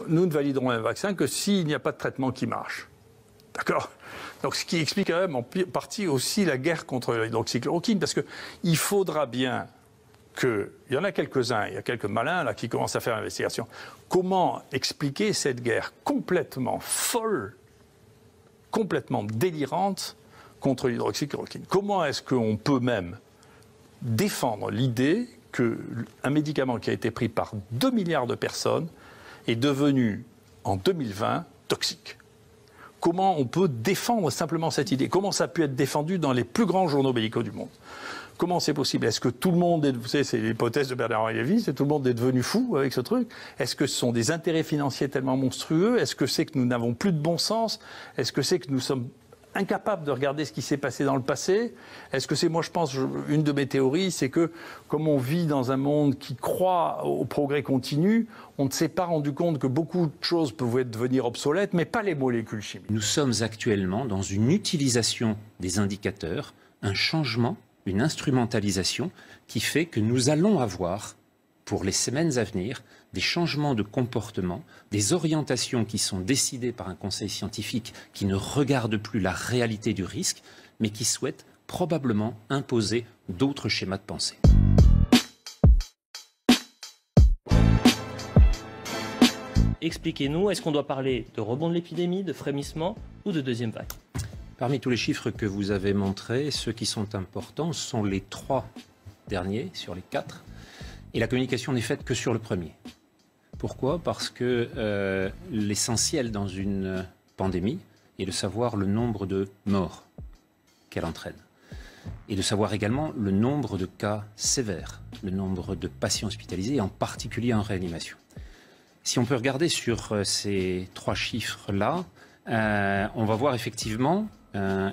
nous ne validerons un vaccin que s'il n'y a pas de traitement qui marche. D'accord? Donc, ce qui explique quand même en partie aussi la guerre contre l'hydroxychloroquine, parce qu'il faudra bien il y en a quelques-uns, il y a quelques malins là qui commencent à faire l'investigation. Comment expliquer cette guerre complètement folle, complètement délirante contre l'hydroxychloroquine? Comment est-ce qu'on peut même défendre l'idée qu'un médicament qui a été pris par 2 milliards de personnes est devenu, en 2020, toxique? Comment on peut défendre simplement cette idée? Comment ça a pu être défendu dans les plus grands journaux médicaux du monde? Comment c'est possible? Est-ce que tout le monde est... Vous savez, c'est l'hypothèse de Bernard-Henri Lévy, c'est tout le monde est devenu fou avec ce truc? Est-ce que ce sont des intérêts financiers tellement monstrueux? Est-ce que c'est que nous n'avons plus de bon sens? Est-ce que c'est que nous sommes incapables de regarder ce qui s'est passé dans le passé? Est-ce que c'est, moi je pense, une de mes théories, c'est que comme on vit dans un monde qui croit au progrès continu, on ne s'est pas rendu compte que beaucoup de choses pouvaient devenir obsolètes, mais pas les molécules chimiques. Nous sommes actuellement dans une utilisation des indicateurs, un changement, une instrumentalisation qui fait que nous allons avoir, pour les semaines à venir, des changements de comportement, des orientations qui sont décidées par un conseil scientifique qui ne regarde plus la réalité du risque, mais qui souhaite probablement imposer d'autres schémas de pensée. Expliquez-nous, est-ce qu'on doit parler de rebond de l'épidémie, de frémissement ou de deuxième vague? Parmi tous les chiffres que vous avez montrés, ceux qui sont importants sont les 3 derniers sur les 4. Et la communication n'est faite que sur le premier. Pourquoi? Parce que l'essentiel dans une pandémie est de savoir le nombre de morts qu'elle entraîne. Et de savoir également le nombre de cas sévères, le nombre de patients hospitalisés, en particulier en réanimation. Si on peut regarder sur ces 3 chiffres-là, on va voir effectivement...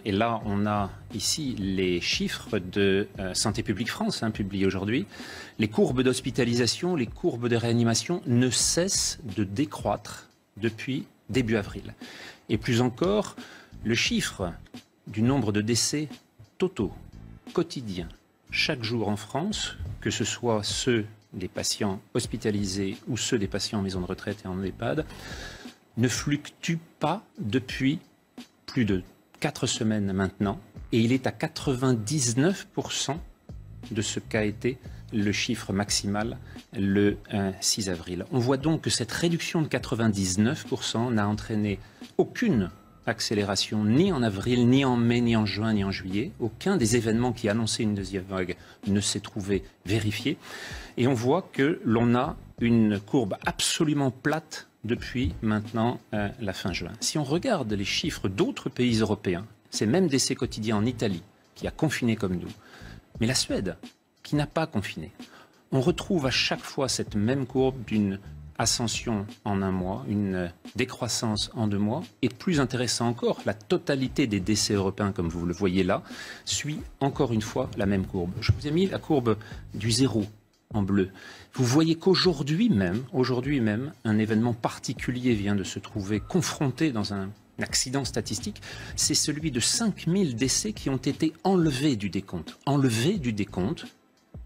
et là, on a ici les chiffres de Santé publique France, publiés aujourd'hui. Les courbes d'hospitalisation, les courbes de réanimation ne cessent de décroître depuis début avril. Et plus encore, le chiffre du nombre de décès totaux, quotidiens, chaque jour en France, que ce soit ceux des patients hospitalisés ou ceux des patients en maison de retraite et en EHPAD, ne fluctue pas depuis plus de 4 semaines maintenant, et il est à 99% de ce qu'a été le chiffre maximal le 6 avril. On voit donc que cette réduction de 99% n'a entraîné aucune accélération, ni en avril, ni en mai, ni en juin, ni en juillet. Aucun des événements qui annonçaient une deuxième vague ne s'est trouvé vérifié. Et on voit que l'on a une courbe absolument plate depuis maintenant la fin juin. Si on regarde les chiffres d'autres pays européens, c'est même décès quotidiens en Italie, qui a confiné comme nous, mais la Suède, qui n'a pas confiné, on retrouve à chaque fois cette même courbe d'une ascension en 1 mois, une décroissance en 2 mois, et plus intéressant encore, la totalité des décès européens, comme vous le voyez là, suit encore une fois la même courbe. Je vous ai mis la courbe du 0 en bleu. Vous voyez qu'aujourd'hui même, un événement particulier vient de se trouver confronté dans un accident statistique, c'est celui de 5000 décès qui ont été enlevés du décompte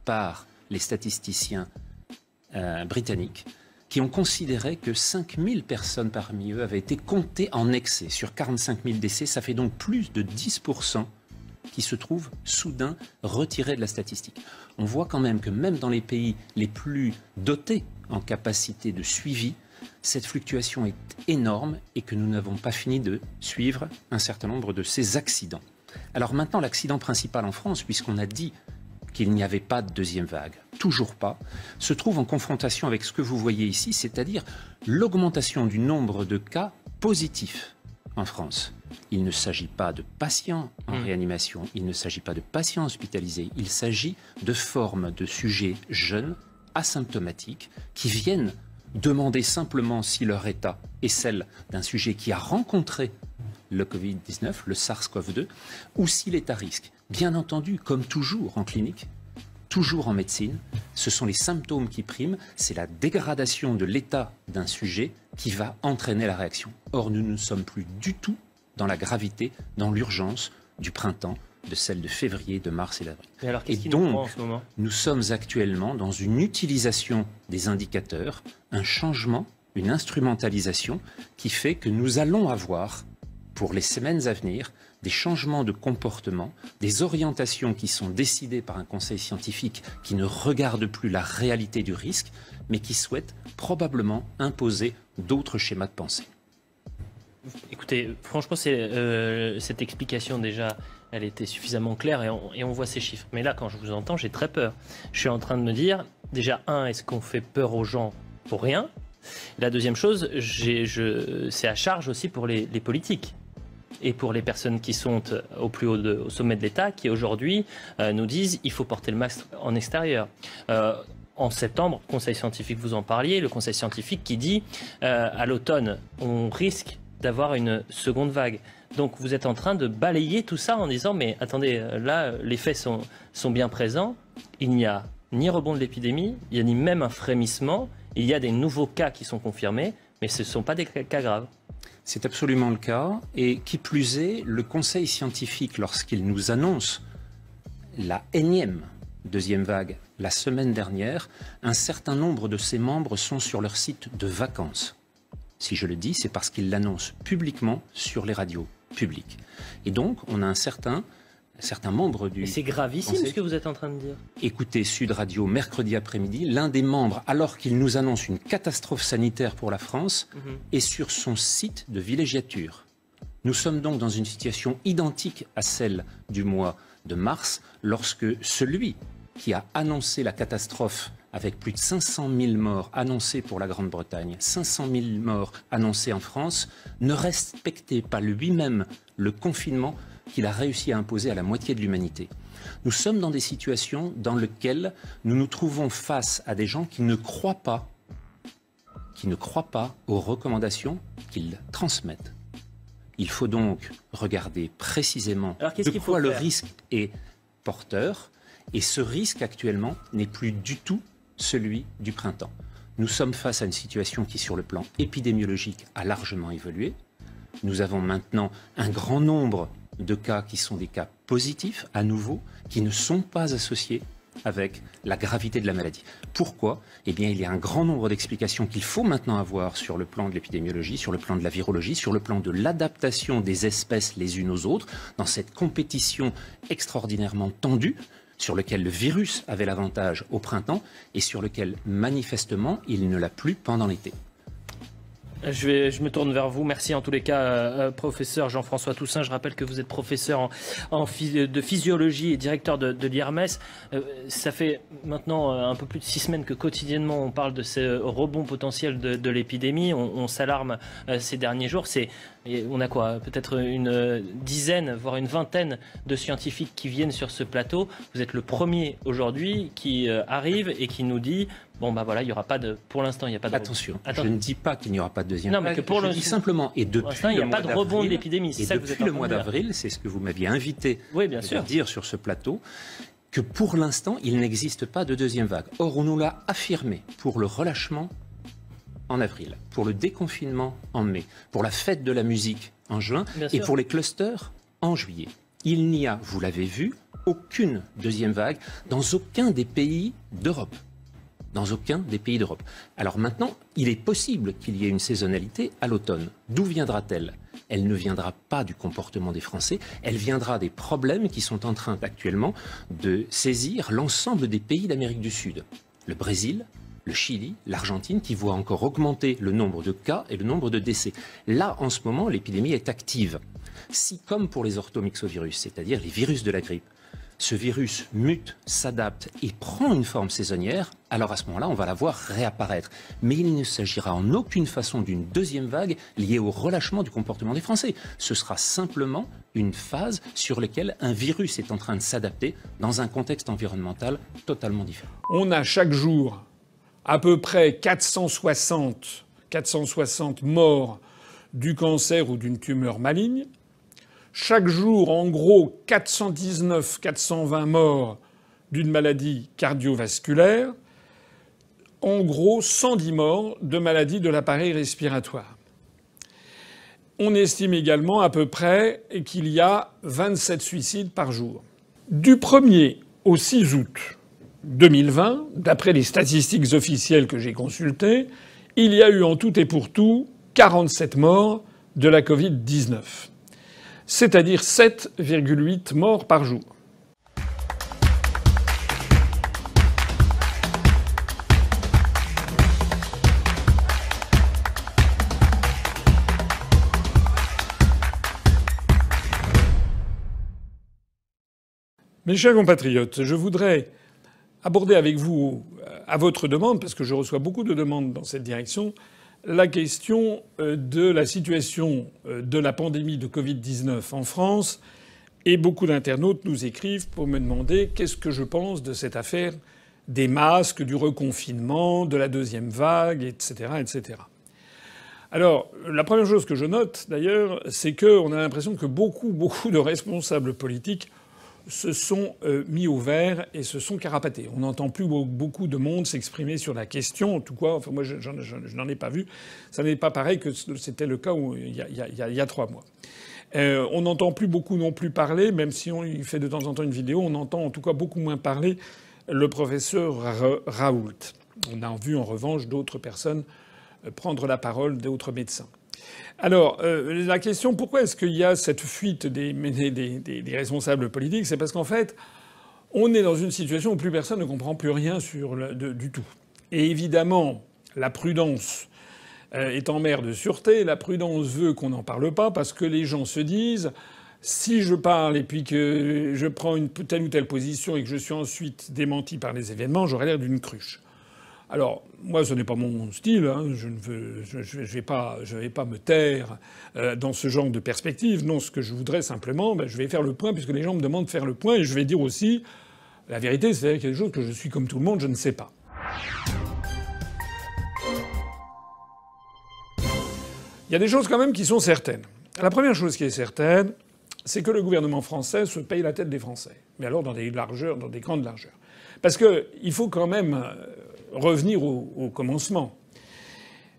par les statisticiens britanniques, qui ont considéré que 5000 personnes parmi eux avaient été comptées en excès. Sur 45 000 décès, ça fait donc plus de 10% qui se trouvent soudain retirés de la statistique. On voit quand même que même dans les pays les plus dotés en capacité de suivi, cette fluctuation est énorme et que nous n'avons pas fini de suivre un certain nombre de ces accidents. Alors maintenant, l'accident principal en France, puisqu'on a dit qu'il n'y avait pas de deuxième vague, toujours pas, se trouve en confrontation avec ce que vous voyez ici, c'est-à-dire l'augmentation du nombre de cas positifs en France. Il ne s'agit pas de patients en réanimation, il ne s'agit pas de patients hospitalisés, il s'agit de formes de sujets jeunes, asymptomatiques, qui viennent demander simplement si leur état est celle d'un sujet qui a rencontré le Covid-19, le SARS-CoV-2, ou s'il est à risque. Bien entendu, comme toujours en clinique, toujours en médecine, ce sont les symptômes qui priment, c'est la dégradation de l'état d'un sujet qui va entraîner la réaction. Or, nous ne sommes plus du tout dans la gravité, dans l'urgence du printemps, de celle de février, de mars et d'avril. Et alors, qu'est-ce qui donc, nous prend en ce moment ? nous sommes actuellement dans une utilisation des indicateurs, un changement une instrumentalisation qui fait que nous allons avoir, pour les semaines à venir, des changements de comportement, des orientations qui sont décidées par un conseil scientifique qui ne regarde plus la réalité du risque, mais qui souhaite probablement imposer d'autres schémas de pensée. Écoutez, franchement, cette explication déjà, elle était suffisamment claire et on voit ces chiffres. Mais là, quand je vous entends, j'ai très peur. Je suis en train de me dire, déjà, est-ce qu'on fait peur aux gens pour rien? La deuxième chose, c'est à charge aussi pour les politiques et pour les personnes qui sont au sommet de l'État, qui aujourd'hui nous disent il faut porter le masque en extérieur. En septembre, conseil scientifique, vous en parliez, le conseil scientifique qui dit à l'automne, on risque d'avoir une seconde vague. Donc vous êtes en train de balayer tout ça en disant mais attendez, là les faits sont bien présents, il n'y a ni rebond de l'épidémie, il n'y a ni même un frémissement, il y a des nouveaux cas qui sont confirmés, mais ce ne sont pas des cas graves. C'est absolument le cas, et qui plus est, le conseil scientifique, lorsqu'il nous annonce la énième deuxième vague la semaine dernière, un certain nombre de ses membres sont sur leur site de vacances. Si je le dis, c'est parce qu'ils l'annoncent publiquement sur les radios publiques. Et donc, on a un certain membre du... C'est gravissime ce que vous êtes en train de dire. Écoutez Sud Radio mercredi après-midi, l'un des membres, alors qu'il nous annonce une catastrophe sanitaire pour la France, est sur son site de villégiature. Nous sommes donc dans une situation identique à celle du mois de mars, lorsque celui qui a annoncé la catastrophe avec plus de 500 000 morts annoncés pour la Grande-Bretagne, 500 000 morts annoncés en France, ne respectait pas lui-même le confinement qu'il a réussi à imposer à la moitié de l'humanité. Nous sommes dans des situations dans lesquelles nous nous trouvons face à des gens qui ne croient pas aux recommandations qu'ils transmettent. Il faut donc regarder précisément de quoi le risque est porteur, et ce risque actuellement n'est plus du tout celui du printemps. Nous sommes face à une situation qui, sur le plan épidémiologique, a largement évolué. Nous avons maintenant un grand nombre de cas qui sont des cas positifs, à nouveau, qui ne sont pas associés avec la gravité de la maladie. Pourquoi? Eh bien, il y a un grand nombre d'explications qu'il faut maintenant avoir sur le plan de l'épidémiologie, sur le plan de la virologie, sur le plan de l'adaptation des espèces les unes aux autres, dans cette compétition extraordinairement tendue, sur lequel le virus avait l'avantage au printemps et sur lequel, manifestement, il ne l'a plus pendant l'été. Je me tourne vers vous. Merci en tous les cas, professeur Jean-François Toussaint. Je rappelle que vous êtes professeur de physiologie et directeur de l'IRMES. Ça fait maintenant un peu plus de 6 semaines que quotidiennement on parle de ce rebond potentiel de l'épidémie. On s'alarme ces derniers jours. On a quoi? Peut-être une dizaine, voire une vingtaine de scientifiques qui viennent sur ce plateau. Vous êtes le premier aujourd'hui qui arrive et qui nous dit bon, bah voilà, il n'y aura pas de. Pour l'instant, il n'y a pas de. Attention, je ne dis pas qu'il n'y aura pas de deuxième vague. Non, mais que pour je dis simplement, et depuis il n'y a pas de rebond de l'épidémie. Et depuis le mois d'avril, c'est ce que vous m'aviez invité à dire sur ce plateau, que pour l'instant, il n'existe pas de deuxième vague. Or, on nous l'a affirmé pour le relâchement en avril, pour le déconfinement en mai, pour la fête de la musique en juin et pour les clusters en juillet. Il n'y a, vous l'avez vu, aucune deuxième vague dans aucun des pays d'Europe. Dans aucun des pays d'Europe. Alors maintenant, il est possible qu'il y ait une saisonnalité à l'automne. D'où viendra-t-elle? Elle ne viendra pas du comportement des Français, elle viendra des problèmes qui sont en train actuellement de saisir l'ensemble des pays d'Amérique du Sud. Le Brésil, le Chili, l'Argentine, qui voient encore augmenter le nombre de cas et le nombre de décès. Là, en ce moment, l'épidémie est active. Si, comme pour les orthomyxovirus, c'est-à-dire les virus de la grippe, ce virus mute, s'adapte et prend une forme saisonnière, alors à ce moment-là, on va la voir réapparaître. Mais il ne s'agira en aucune façon d'une deuxième vague liée au relâchement du comportement des Français. Ce sera simplement une phase sur laquelle un virus est en train de s'adapter dans un contexte environnemental totalement différent. On a chaque jour à peu près 460 morts du cancer ou d'une tumeur maligne. Chaque jour, en gros, 419-420 morts d'une maladie cardiovasculaire. En gros, 110 morts de maladies de l'appareil respiratoire. On estime également à peu près qu'il y a 27 suicides par jour. Du 1er au 6 août 2020, d'après les statistiques officielles que j'ai consultées, il y a eu en tout et pour tout 47 morts de la Covid-19. C'est-à-dire 7,8 morts par jour. Mes chers compatriotes, je voudrais aborder avec vous, à votre demande, parce que je reçois beaucoup de demandes dans cette direction, la question de la situation de la pandémie de Covid-19 en France. Et beaucoup d'internautes nous écrivent pour me demander qu'est-ce que je pense de cette affaire des masques, du reconfinement, de la deuxième vague, etc., etc. Alors, la première chose que je note, d'ailleurs, c'est qu'on a l'impression que beaucoup de responsables politiques se sont mis au vert et se sont carapatés. On n'entend plus beaucoup de monde s'exprimer sur la question. En tout cas, enfin, moi, je n'en ai pas vu. Ça n'est pas pareil que c'était le cas il y a 3 mois. On n'entend plus beaucoup non plus parler, même si il fait de temps en temps une vidéo, on entend en tout cas beaucoup moins parler le professeur Raoult. On a vu en revanche d'autres personnes prendre la parole, d'autres médecins. Alors, la question, pourquoi est-ce qu'il y a cette fuite des responsables politiques? C'est parce qu'en fait, on est dans une situation où plus personne ne comprend plus rien du tout. Et évidemment, la prudence est en mer de sûreté. La prudence veut qu'on n'en parle pas parce que les gens se disent si je parle et puis que je prends une telle ou telle position et que je suis ensuite démenti par les événements, j'aurai l'air d'une cruche. Alors, moi, ce n'est pas mon style. Hein. Je vais pas me taire dans ce genre de perspective. Non, ce que je voudrais simplement, je vais faire le point puisque les gens me demandent de faire le point et je vais dire aussi la vérité, c'est quelque chose que je suis comme tout le monde, je ne sais pas. Il y a des choses quand même qui sont certaines. La première chose qui est certaine, c'est que le gouvernement français se paye la tête des Français. Mais alors dans des grandes largeurs. Parce qu'il faut quand même revenir au commencement.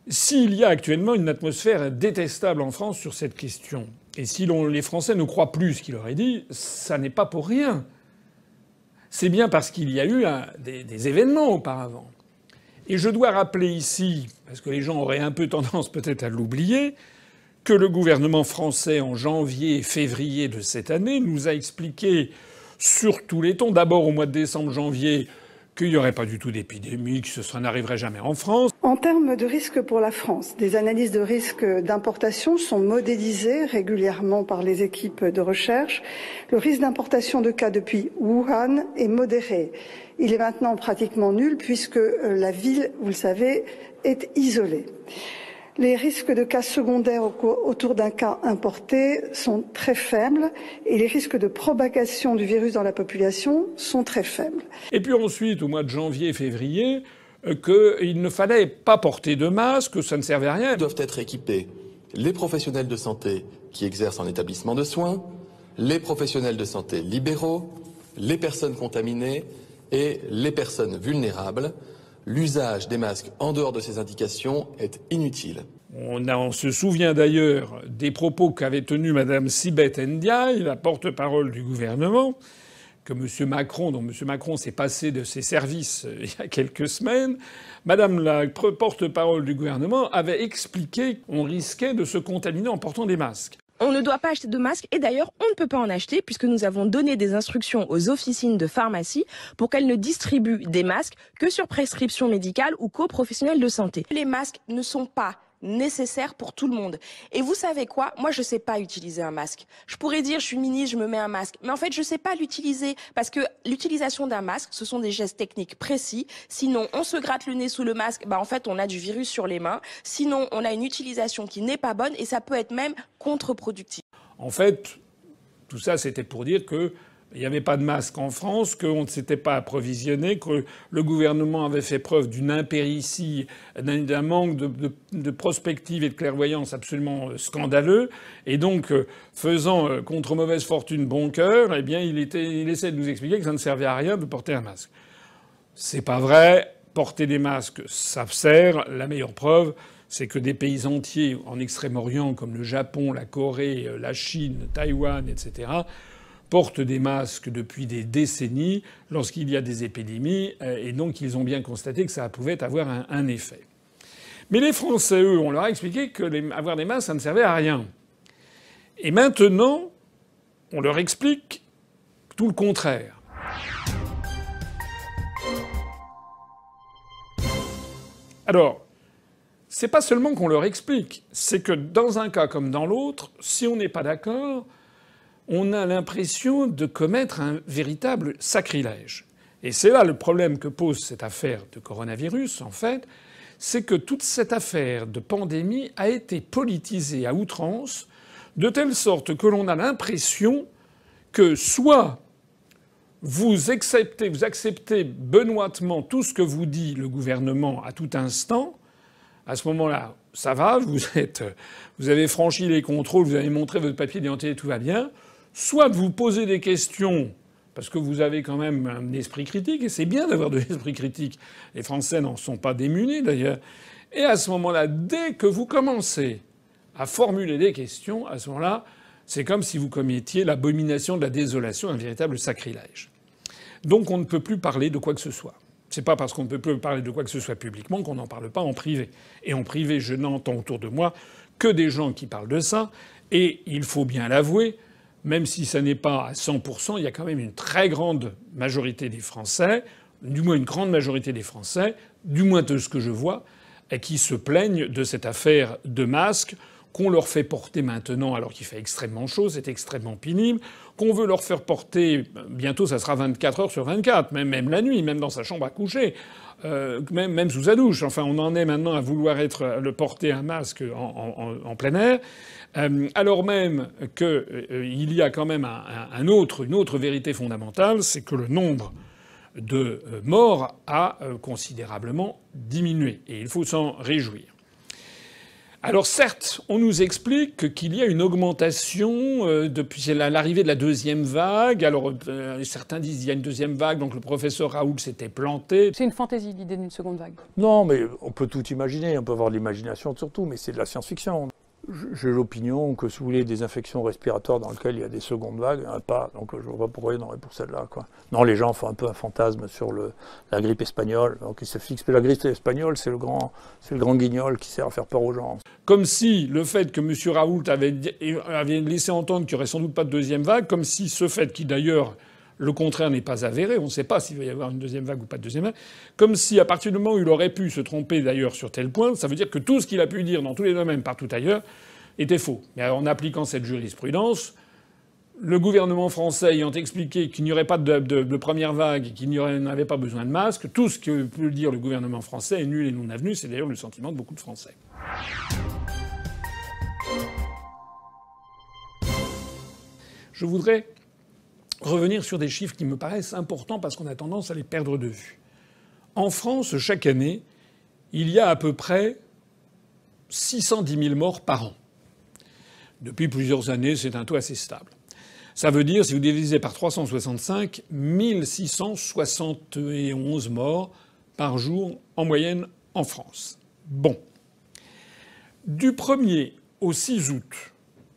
S'il y a actuellement une atmosphère détestable en France sur cette question, et si les Français ne croient plus ce qu'il leur est dit, ça n'est pas pour rien. C'est bien parce qu'il y a eu des événements auparavant. Et je dois rappeler ici, parce que les gens auraient un peu tendance peut-être à l'oublier, que le gouvernement français, en janvier et février de cette année, nous a expliqué sur tous les tons, d'abord au mois de décembre-janvier, qu'il n'y aurait pas du tout d'épidémie, que ça n'arriverait jamais en France. En termes de risque pour la France, des analyses de risque d'importation sont modélisées régulièrement par les équipes de recherche. Le risque d'importation de cas depuis Wuhan est modéré. Il est maintenant pratiquement nul puisque la ville, vous le savez, est isolée. Les risques de cas secondaires autour d'un cas importé sont très faibles et les risques de propagation du virus dans la population sont très faibles. Et puis ensuite, au mois de janvier et février, qu'il ne fallait pas porter de masque, que ça ne servait à rien. Doivent être équipés les professionnels de santé qui exercent en établissement de soins, les professionnels de santé libéraux, les personnes contaminées et les personnes vulnérables. L'usage des masques en dehors de ces indications est inutile. On se souvient d'ailleurs des propos qu'avait tenus Mme Sibeth Ndiaye, la porte-parole du gouvernement, que dont M. Macron s'est passé de ses services il y a quelques semaines. Madame la porte-parole du gouvernement avait expliqué qu'on risquait de se contaminer en portant des masques. On ne doit pas acheter de masques et d'ailleurs on ne peut pas en acheter puisque nous avons donné des instructions aux officines de pharmacie pour qu'elles ne distribuent des masques que sur prescription médicale ou qu'aux professionnels de santé. Les masques ne sont pas nécessaires pour tout le monde. Et vous savez quoi? Moi, je sais pas utiliser un masque. Je pourrais dire, je suis ministre, je me mets un masque. Mais en fait, je sais pas l'utiliser parce que l'utilisation d'un masque, ce sont des gestes techniques précis. Sinon, on se gratte le nez sous le masque, en fait, on a du virus sur les mains. Sinon, on a une utilisation qui n'est pas bonne et ça peut être même contre-productif. En fait, tout ça, c'était pour dire que il n'y avait pas de masque en France, qu'on ne s'était pas approvisionné, que le gouvernement avait fait preuve d'une impéritie, d'un manque de prospective et de clairvoyance absolument scandaleux. Et donc, faisant contre mauvaise fortune bon cœur, eh bien, il essaie de nous expliquer que ça ne servait à rien de porter un masque. C'est pas vrai. Porter des masques, ça sert. La meilleure preuve, c'est que des pays entiers en Extrême-Orient, comme le Japon, la Corée, la Chine, Taïwan, etc., portent des masques depuis des décennies lorsqu'il y a des épidémies, et donc ils ont bien constaté que ça pouvait avoir un effet. Mais les Français, eux, on leur a expliqué que avoir des masques, ça ne servait à rien. Et maintenant, on leur explique tout le contraire. Alors, c'est pas seulement qu'on leur explique, c'est que dans un cas comme dans l'autre, si on n'est pas d'accord, on a l'impression de commettre un véritable sacrilège. Et c'est là le problème que pose cette affaire de coronavirus, en fait, c'est que toute cette affaire de pandémie a été politisée à outrance, de telle sorte que l'on a l'impression que soit vous acceptez benoîtement tout ce que vous dit le gouvernement à tout instant. À ce moment-là, ça va, vous avez franchi les contrôles, vous avez montré votre papier d'identité, tout va bien. Soit vous posez des questions, parce que vous avez quand même un esprit critique, et c'est bien d'avoir de l'esprit critique. Les Français n'en sont pas démunis, d'ailleurs. Et à ce moment-là, dès que vous commencez à formuler des questions, à ce moment-là, c'est comme si vous commettiez l'abomination de la désolation, un véritable sacrilège. Donc on ne peut plus parler de quoi que ce soit. C'est pas parce qu'on ne peut plus parler de quoi que ce soit publiquement qu'on n'en parle pas en privé. Et en privé, je n'entends autour de moi que des gens qui parlent de ça. Et il faut bien l'avouer, même si ça n'est pas à 100%, il y a quand même une très grande majorité des Français, du moins une grande majorité des Français, du moins de ce que je vois, qui se plaignent de cette affaire de masques qu'on leur fait porter maintenant alors qu'il fait extrêmement chaud, c'est extrêmement pénible, qu'on veut leur faire porter, bientôt ça sera 24 heures sur 24, même la nuit, même dans sa chambre à coucher, même sous sa douche. Enfin, on en est maintenant à vouloir porter un masque en plein air, alors même qu'il y a quand même une autre vérité fondamentale, c'est que le nombre de morts a considérablement diminué. Et il faut s'en réjouir. Alors certes, on nous explique qu'il y a une augmentation depuis l'arrivée de la deuxième vague. Alors certains disent qu'il y a une deuxième vague, donc le professeur Raoult s'était planté. C'est une fantaisie l'idée d'une seconde vague. Non, mais on peut tout imaginer, on peut avoir de l'imagination surtout, mais c'est de la science-fiction. J'ai l'opinion que si vous voulez des infections respiratoires dans lesquelles il y a des secondes vagues, il n'y en a pas. Donc je ne vois pas pourquoi il y en aurait pour celle-là, quoi. Non, les gens font un peu un fantasme sur la grippe espagnole. Donc ils se fixent. Mais la grippe espagnole, c'est le grand guignol qui sert à faire peur aux gens. Comme si le fait que M. Raoult avait laissé entendre qu'il n'y aurait sans doute pas de deuxième vague, comme si ce fait qui d'ailleurs le contraire n'est pas avéré, on ne sait pas s'il va y avoir une deuxième vague ou pas de deuxième vague, comme si à partir du moment où il aurait pu se tromper d'ailleurs sur tel point, ça veut dire que tout ce qu'il a pu dire dans tous les domaines partout ailleurs était faux. Mais en appliquant cette jurisprudence, le gouvernement français ayant expliqué qu'il n'y aurait pas de première vague et qu'il n'avait pas besoin de masque, tout ce que peut dire le gouvernement français est nul et non avenu, c'est d'ailleurs le sentiment de beaucoup de Français. Je voudrais revenir sur des chiffres qui me paraissent importants parce qu'on a tendance à les perdre de vue. En France, chaque année, il y a à peu près 610 000 morts par an. Depuis plusieurs années, c'est un taux assez stable. Ça veut dire, si vous divisez par 365, 1671 morts par jour en moyenne en France. Bon. Du 1er au 6 août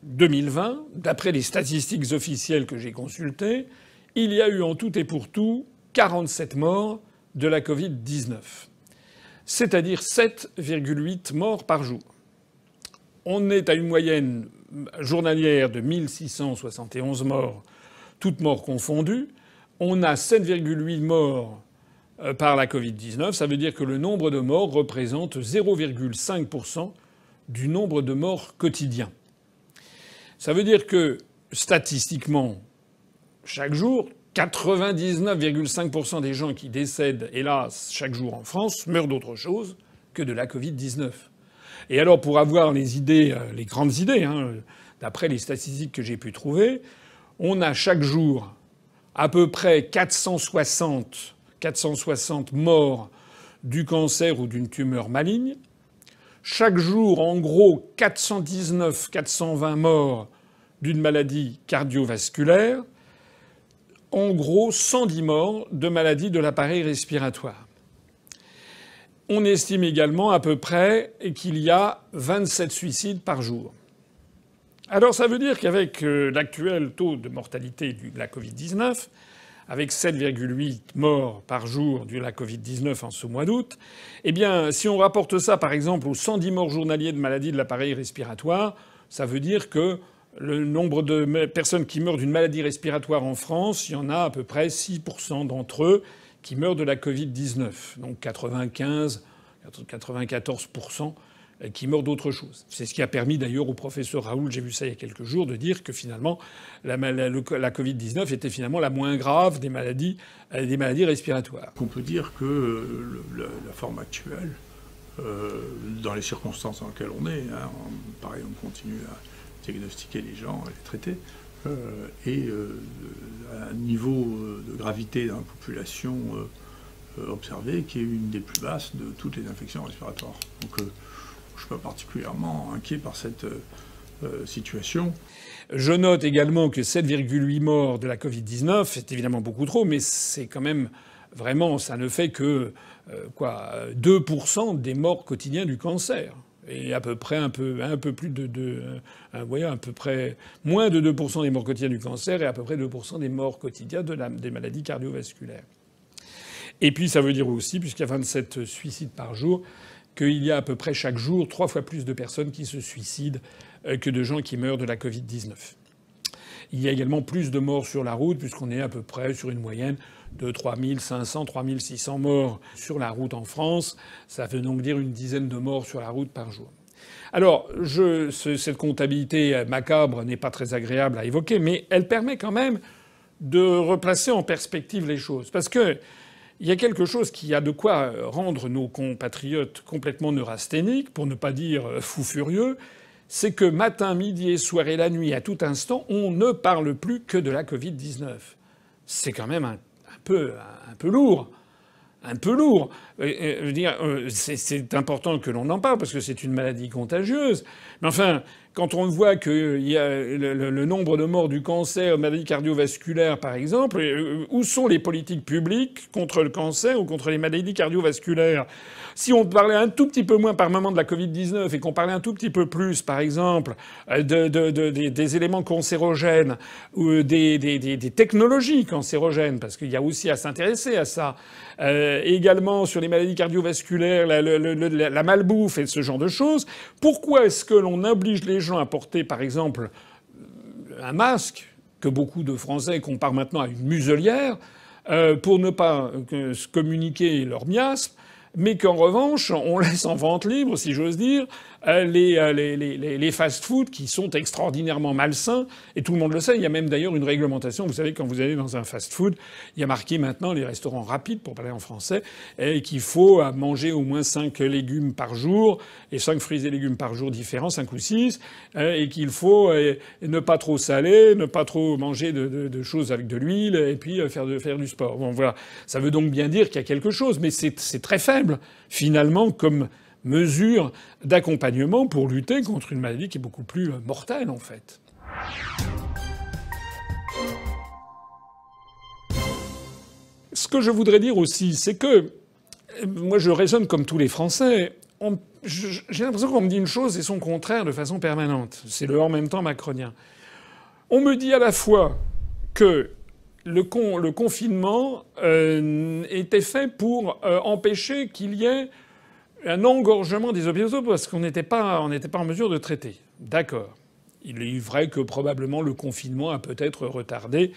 2020, d'après les statistiques officielles que j'ai consultées, il y a eu en tout et pour tout 47 morts de la Covid-19. C'est-à-dire 7,8 morts par jour. On est à une moyenne journalière de 1671 morts, toutes morts confondues. On a 7,8 morts par la Covid-19. Ça veut dire que le nombre de morts représente 0,5% du nombre de morts quotidiens. Ça veut dire que, statistiquement, chaque jour, 99,5% des gens qui décèdent, hélas, chaque jour en France, meurent d'autre chose que de la Covid-19. Et alors, pour avoir les idées, les grandes idées, d'après les statistiques que j'ai pu trouver, on a chaque jour à peu près 460 morts du cancer ou d'une tumeur maligne. Chaque jour, en gros, 420 morts d'une maladie cardiovasculaire. En gros, 110 morts de maladies de l'appareil respiratoire. On estime également à peu près qu'il y a 27 suicides par jour. Alors ça veut dire qu'avec l'actuel taux de mortalité de la Covid-19, avec 7,8 morts par jour dû à la Covid-19 en ce mois d'août, eh bien, si on rapporte ça, par exemple, aux 110 morts journaliers de maladies de l'appareil respiratoire, ça veut dire que le nombre de personnes qui meurent d'une maladie respiratoire en France, il y en a à peu près 6% d'entre eux qui meurent de la Covid-19. Donc 94% qui meurent d'autre chose. C'est ce qui a permis d'ailleurs au professeur Raoult, j'ai vu ça il y a quelques jours, de dire que finalement la Covid-19 était finalement la moins grave des maladies respiratoires. On peut dire que la forme actuelle, dans les circonstances dans lesquelles on est, hein, pareil, on continue à diagnostiquer les gens, à les traiter, et à un niveau de gravité dans la population observée qui est une des plus basses de toutes les infections respiratoires. Donc je ne suis pas particulièrement inquiet par cette situation. Je note également que 7,8 morts de la Covid-19, c'est évidemment beaucoup trop, mais c'est quand même vraiment, ça ne fait que 2% des morts quotidiens du cancer. Et à peu près un peu plus à peu près moins de 2% des morts quotidiens du cancer et à peu près 2% des morts quotidiens des maladies cardiovasculaires. Et puis ça veut dire aussi, puisqu'il y a 27 suicides par jour, qu'il y a à peu près chaque jour 3 fois plus de personnes qui se suicident que de gens qui meurent de la Covid-19. Il y a également plus de morts sur la route, puisqu'on est à peu près sur une moyenne de 3500, 3600 morts sur la route en France. Ça veut donc dire une dizaine de morts sur la route par jour. Alors, cette comptabilité macabre n'est pas très agréable à évoquer, mais elle permet quand même de replacer en perspective les choses. Parce que il y a quelque chose qui a de quoi rendre nos compatriotes complètement neurasthéniques, pour ne pas dire fous furieux, c'est que matin, midi et soir et la nuit, à tout instant, on ne parle plus que de la Covid-19. C'est quand même un peu lourd. Un peu lourd. Je veux dire, c'est important que l'on en parle parce que c'est une maladie contagieuse. Mais enfin, quand on voit qu'il y a le nombre de morts du cancer, maladie cardiovasculaire par exemple, où sont les politiques publiques contre le cancer ou contre les maladies cardiovasculaires ? Si on parlait un tout petit peu moins par moment de la Covid-19 et qu'on parlait un tout petit peu plus, par exemple, des éléments cancérogènes ou des technologies cancérogènes, parce qu'il y a aussi à s'intéresser à ça, également sur les maladies cardiovasculaires, la malbouffe et ce genre de choses, pourquoi est-ce que l'on oblige les gens à porter, par exemple, un masque, que beaucoup de Français comparent maintenant à une muselière, pour ne pas se communiquer leur miasme, mais qu'en revanche, on laisse en vente libre, si j'ose dire, les fast-foods qui sont extraordinairement malsains. Et tout le monde le sait. Il y a même d'ailleurs une réglementation. Vous savez, quand vous allez dans un fast-food, il y a marqué maintenant les restaurants rapides, pour parler en français, et qu'il faut manger au moins 5 légumes par jour et 5 fruits et légumes par jour différents, 5 ou 6, et qu'il faut ne pas trop saler, ne pas trop manger de choses avec de l'huile, et puis faire du sport. Bon, voilà. Ça veut donc bien dire qu'il y a quelque chose, mais c'est très faible, finalement, comme mesure d'accompagnement pour lutter contre une maladie qui est beaucoup plus mortelle, en fait. Ce que je voudrais dire aussi, c'est que moi je raisonne comme tous les Français. J'ai l'impression qu'on me dit une chose et son contraire de façon permanente. C'est le en même temps macronien. On me dit à la fois que le confinement était fait pour empêcher qu'il y ait un engorgement des hôpitaux parce qu'on n'était pas en mesure de traiter. D'accord. Il est vrai que probablement le confinement a peut-être retardé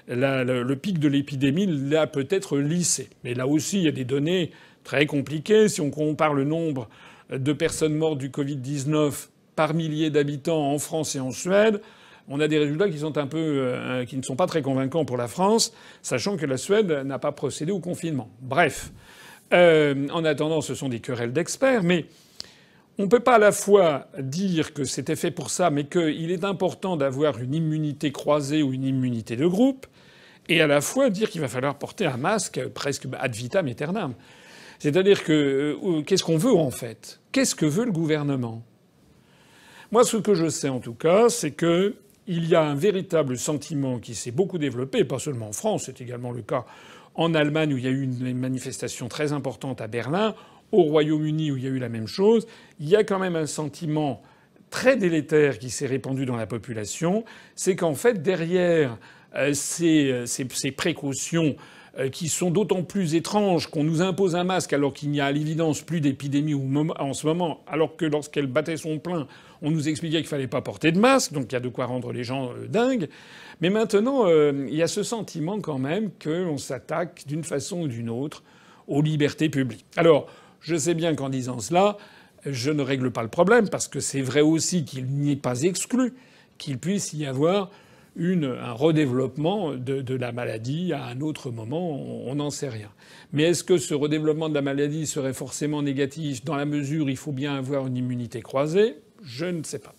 le pic de l'épidémie, l'a peut-être lissé. Mais là aussi, il y a des données très compliquées. Si on compare le nombre de personnes mortes du Covid-19 par millier d'habitants en France et en Suède, on a des résultats qui ne sont pas très convaincants pour la France, sachant que la Suède n'a pas procédé au confinement. Bref. En attendant, ce sont des querelles d'experts, mais on ne peut pas à la fois dire que c'était fait pour ça, mais qu'il est important d'avoir une immunité croisée ou une immunité de groupe, et à la fois dire qu'il va falloir porter un masque presque ad vitam aeternam. C'est-à-dire que qu'est-ce qu'on veut en fait ? Qu'est-ce que veut le gouvernement ? Moi, ce que je sais en tout cas, c'est que il y a un véritable sentiment qui s'est beaucoup développé, pas seulement en France, c'est également le cas en Allemagne où il y a eu une manifestation très importante à Berlin, au Royaume-Uni où il y a eu la même chose. Il y a quand même un sentiment très délétère qui s'est répandu dans la population, c'est qu'en fait derrière ces précautions qui sont d'autant plus étranges qu'on nous impose un masque alors qu'il n'y a à l'évidence plus d'épidémie en ce moment, alors que lorsqu'elle battait son plein, on nous expliquait qu'il fallait pas porter de masque, donc il y a de quoi rendre les gens dingues. Mais maintenant, il y a ce sentiment quand même qu'on s'attaque d'une façon ou d'une autre aux libertés publiques. Alors, je sais bien qu'en disant cela, je ne règle pas le problème, parce que c'est vrai aussi qu'il n'est pas exclu qu'il puisse y avoir un redéveloppement de la maladie à un autre moment, on n'en sait rien. Mais est-ce que ce redéveloppement de la maladie serait forcément négatif dans la mesure où il faut bien avoir une immunité croisée? Je ne sais pas.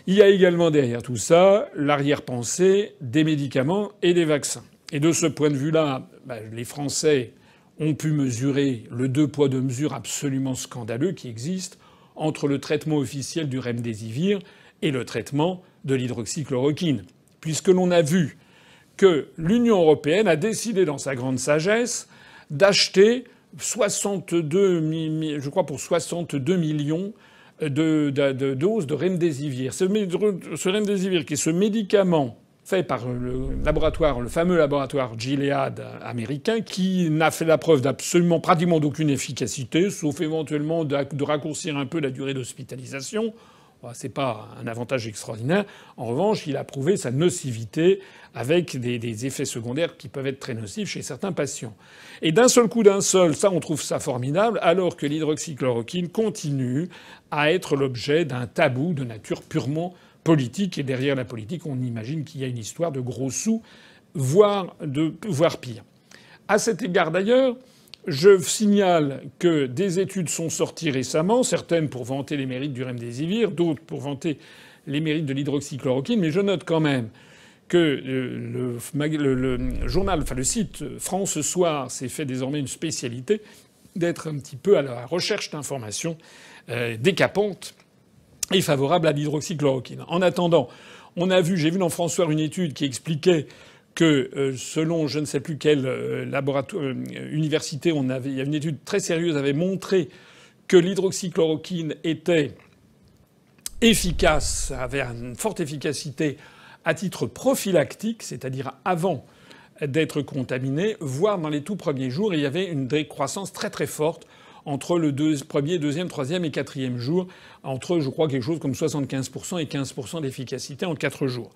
Il y a également derrière tout ça l'arrière-pensée des médicaments et des vaccins. Et de ce point de vue-là, les Français ont pu mesurer le deux poids deux mesures absolument scandaleux qui existe entre le traitement officiel du remdesivir et le traitement de l'hydroxychloroquine. Puisque l'on a vu que l'Union européenne a décidé dans sa grande sagesse d'acheter 62 millions de doses de remdesivir. Ce remdesivir, qui est ce médicament fait par le fameux laboratoire Gilead américain, qui n'a fait la preuve d'absolument pratiquement d'aucune efficacité, sauf éventuellement de raccourcir un peu la durée d'hospitalisation. C'est pas un avantage extraordinaire. En revanche, il a prouvé sa nocivité avec des effets secondaires qui peuvent être très nocifs chez certains patients. Et d'un seul coup, ça, on trouve ça formidable, alors que l'hydroxychloroquine continue à être l'objet d'un tabou de nature purement politique. Et derrière la politique, on imagine qu'il y a une histoire de gros sous, voire pire. À cet égard, d'ailleurs, je signale que des études sont sorties récemment, certaines pour vanter les mérites du remdesivir, d'autres pour vanter les mérites de l'hydroxychloroquine, mais je note quand même que le site France Ce Soir s'est fait désormais une spécialité d'être un petit peu à la recherche d'informations décapantes et favorables à l'hydroxychloroquine. En attendant, j'ai vu dans France Soir une étude qui expliquait que selon je ne sais plus quelle université, il y a une étude très sérieuse avait montré que l'hydroxychloroquine était efficace, avait une forte efficacité à titre prophylactique, c'est-à-dire avant d'être contaminé, voire dans les tout premiers jours. Et il y avait une décroissance très très forte entre le premier, deuxième, troisième et quatrième jour, entre, je crois, quelque chose comme 75% et 15% d'efficacité en 4 jours.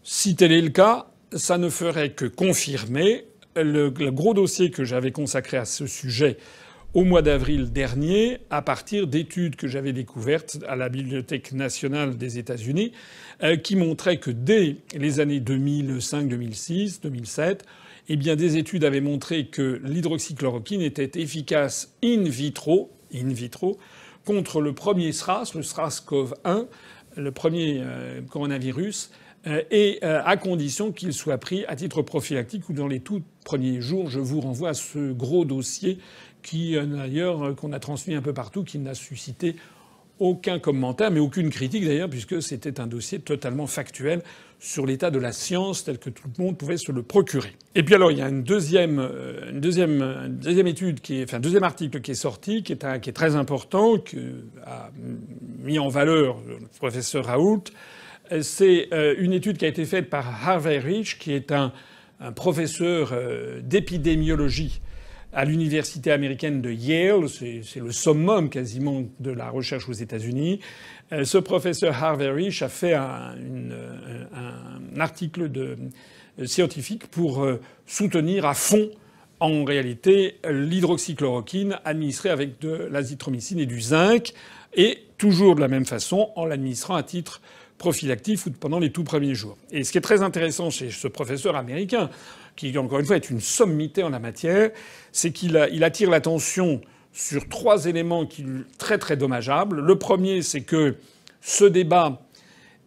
Si tel est le cas, ça ne ferait que confirmer le gros dossier que j'avais consacré à ce sujet au mois d'avril dernier, à partir d'études que j'avais découvertes à la Bibliothèque nationale des États-Unis, qui montraient que dès les années 2005, 2006, 2007, eh bien, des études avaient montré que l'hydroxychloroquine était efficace in vitro contre le premier SRAS, le SRAS-CoV-1, le premier coronavirus, et à condition qu'il soit pris à titre prophylactique ou dans les tout premiers jours. Je vous renvoie à ce gros dossier qui, d'ailleurs, qu'on a transmis un peu partout, qui n'a suscité aucun commentaire, mais aucune critique d'ailleurs, puisque c'était un dossier totalement factuel sur l'état de la science tel que tout le monde pouvait se le procurer. Et puis alors, il y a un deuxième article qui est sorti, qui est très important, qui a mis en valeur le professeur Raoult. C'est une étude qui a été faite par Harvey Rich, qui est un professeur d'épidémiologie à l'université américaine de Yale. C'est le summum quasiment de la recherche aux États-Unis. Ce professeur Harvey Rich a fait un article scientifique pour soutenir à fond, en réalité, l'hydroxychloroquine administrée avec de l'azithromycine et du zinc, et toujours de la même façon en l'administrant à titre prophylactique ou pendant les tout premiers jours. Et ce qui est très intéressant chez ce professeur américain, qui encore une fois est une sommité en la matière, c'est qu'il attire l'attention sur 3 éléments très très dommageables. Le premier, c'est que ce débat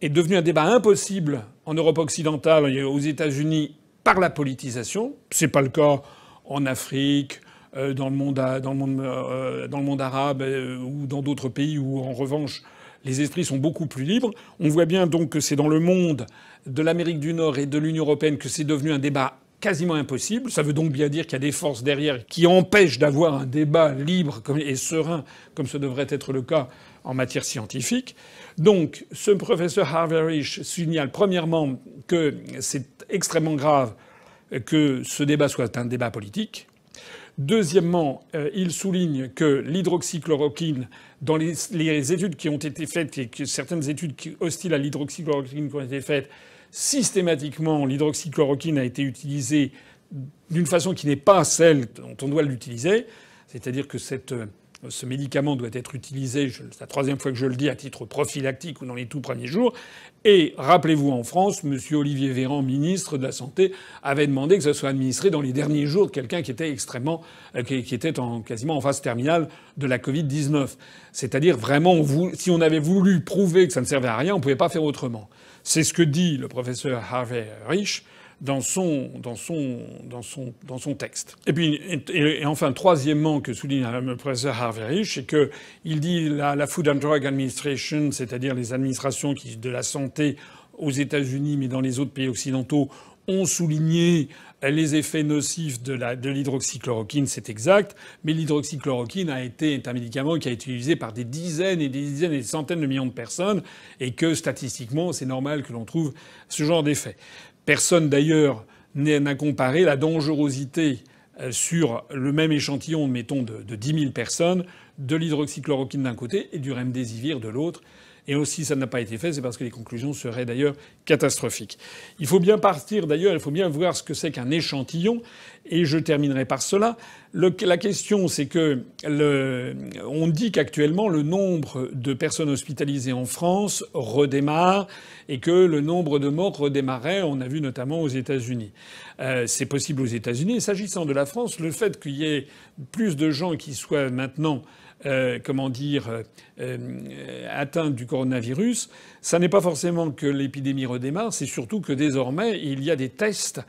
est devenu un débat impossible en Europe occidentale et aux États-Unis par la politisation. C'est pas le cas en Afrique, dans le monde arabe ou dans d'autres pays où en revanche les esprits sont beaucoup plus libres. On voit bien donc que c'est dans le monde de l'Amérique du Nord et de l'Union européenne que c'est devenu un débat quasiment impossible. Ça veut donc bien dire qu'il y a des forces derrière qui empêchent d'avoir un débat libre et serein, comme ce devrait être le cas en matière scientifique. Donc, ce professeur Harvey Risch signale premièrement que c'est extrêmement grave que ce débat soit un débat politique. Deuxièmement, il souligne que l'hydroxychloroquine, dans les études qui ont été faites, et que certaines études hostiles à l'hydroxychloroquine qui ont été faites, systématiquement, l'hydroxychloroquine a été utilisée d'une façon qui n'est pas celle dont on doit l'utiliser. C'est-à-dire que ce médicament doit être utilisé, c'est la troisième fois que je le dis, à titre prophylactique ou dans les tout premiers jours. Et rappelez-vous, en France, M. Olivier Véran, ministre de la Santé, avait demandé que ça soit administré dans les derniers jours de quelqu'un qui était quasiment en phase terminale de la Covid-19. C'est-à-dire vraiment, si on avait voulu prouver que ça ne servait à rien, on ne pouvait pas faire autrement. C'est ce que dit le professeur Harvey Risch dans son texte. Et puis, et enfin, troisièmement, que souligne le professeur Harvey Risch, c'est que il dit la Food and Drug Administration, c'est-à-dire les administrations de la santé aux États-Unis, mais dans les autres pays occidentaux, ont souligné les effets nocifs de l'hydroxychloroquine, c'est exact, mais l'hydroxychloroquine est un médicament qui a été utilisé par des dizaines et des dizaines et des centaines de millions de personnes, et que statistiquement, c'est normal que l'on trouve ce genre d'effet. Personne d'ailleurs n'a comparé la dangerosité sur le même échantillon, mettons, de 10 000 personnes, de l'hydroxychloroquine d'un côté et du remdesivir de l'autre. Et aussi, ça n'a pas été fait, c'est parce que les conclusions seraient d'ailleurs catastrophiques. Il faut bien partir d'ailleurs, il faut bien voir ce que c'est qu'un échantillon. Et je terminerai par cela. La question, c'est que on dit qu'actuellement, le nombre de personnes hospitalisées en France redémarre et que le nombre de morts redémarrait. On a vu notamment aux États-Unis. C'est possible aux États-Unis. Et s'agissant de la France, le fait qu'il y ait plus de gens qui soient maintenant atteint du coronavirus, ça n'est pas forcément que l'épidémie redémarre, c'est surtout que désormais, il y a des tests